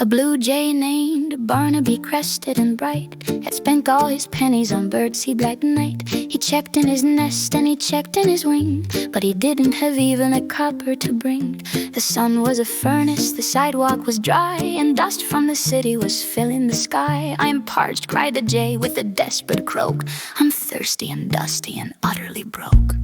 blue jay named Barnaby, crested and bright, had spent all his pennies on birdseed that night. He checked in his nest and he checked in his wing, but he didn't have even a copper to bring. The sun was a furnace, the sidewalk was dry, and dust from the city was filling the sky. "I'm parched," cried the jay with a desperate croak. "I'm thirsty and dusty and utterly broke."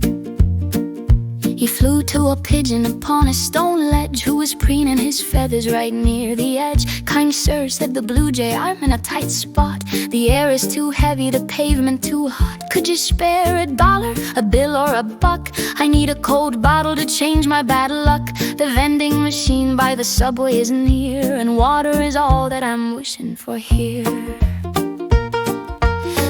He flew to a pigeon upon a stone ledge, who was preening his feathers right near the edge. "Kind sir," said the blue jay, "I'm in a tight spot. The air is too heavy, the pavement too hot. Could you spare $1, a bill or a buck? I need a cold bottle to change my bad luck. The vending machine by the subway is near, and water is all that I'm wishing for here."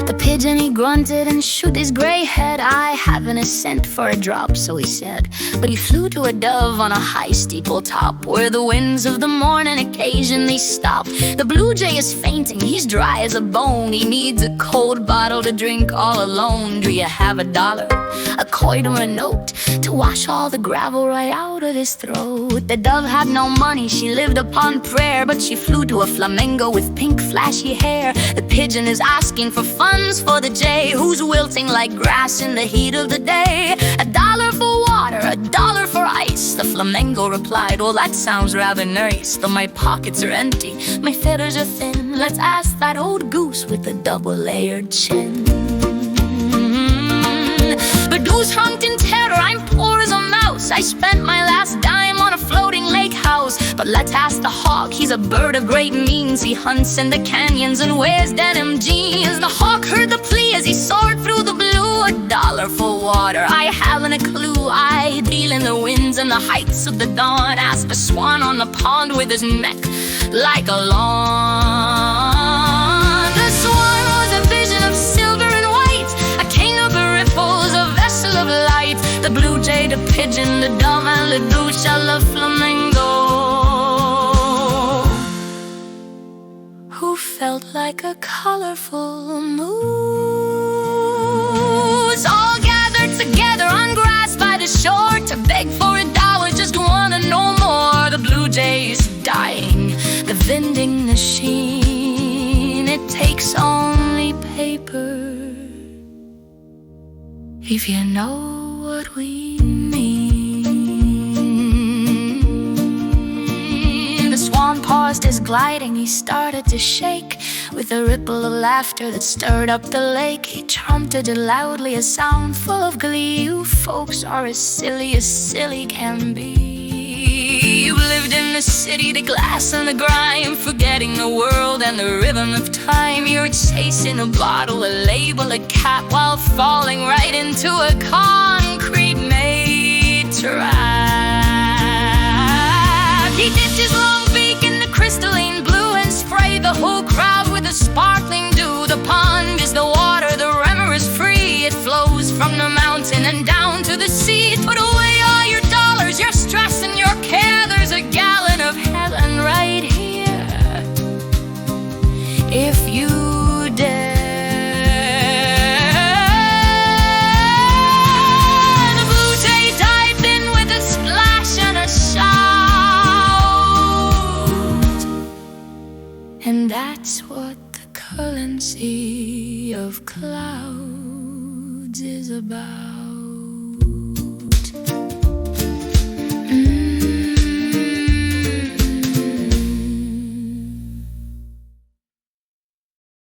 The pigeon, he grunted and shook his gray head. "I haven't a cent for a drop," so he said. But he flew to a dove on a high steeple top, where the winds of the morning occasionally stop. "The blue jay is fainting, he's dry as a bone. He needs a cold bottle to drink all alone. Do you have $1, a coin or a note, to wash all the gravel right out of his throat?" The dove had no money, she lived upon prayer, but she flew to a flamingo with pink flashy hair. The pigeon is asking for funds for the jay, who's wilting like grass in the heat of the day. $1 for water, $1 for ice. The flamingo replied, "Well, that sounds rather nice, though my pockets are empty, my feathers are thin. Let's ask that old goose with the double-layered chin." But goose hunked in terror, "I'm poor as a mouse. I spent my last dime on a floating lake house." But let's ask the hawk, he's a bird of great means. He hunts in the canyons and wears denim jeans. The hawk heard the plea as he soared through the blue. $1 for water, I haven't a clue. I deal in the winds and the heights of the dawn. Asked a swan on the pond with his neck like a lawn. The swan was a vision of silver and white, a king of the ripples, a vessel of light. The blue jay, the pigeon, the dove, and the goose, and the flamingo, who felt like a colorful moose, all gathered together on grass by the shore to beg for $1, just wanna know more. The blue jay is dying, the vending machine, it takes only paper, if you know what we mean. The swan paused his gliding, he started to shake with a ripple of laughter that stirred up the lake. He trumpeted loudly, a sound full of glee. "You folks are as silly can be. You've lived in the city, the glass and the grime, forgetting the world and the rhythm of time. You're chasing a bottle, a label, a cap, while falling right into a concrete made trap." He dipped his long beak in the crystalline blue and sprayed the whole crowd with a sparkling dew. The pond is the water, the river is free. It flows from the mountain and down to the sea. Put away all your dollars, your stress and your care. There's a gallon of heaven right here, if you dare. The blue jay dived in with a splash and a shout, and that's what the currency of clouds is about.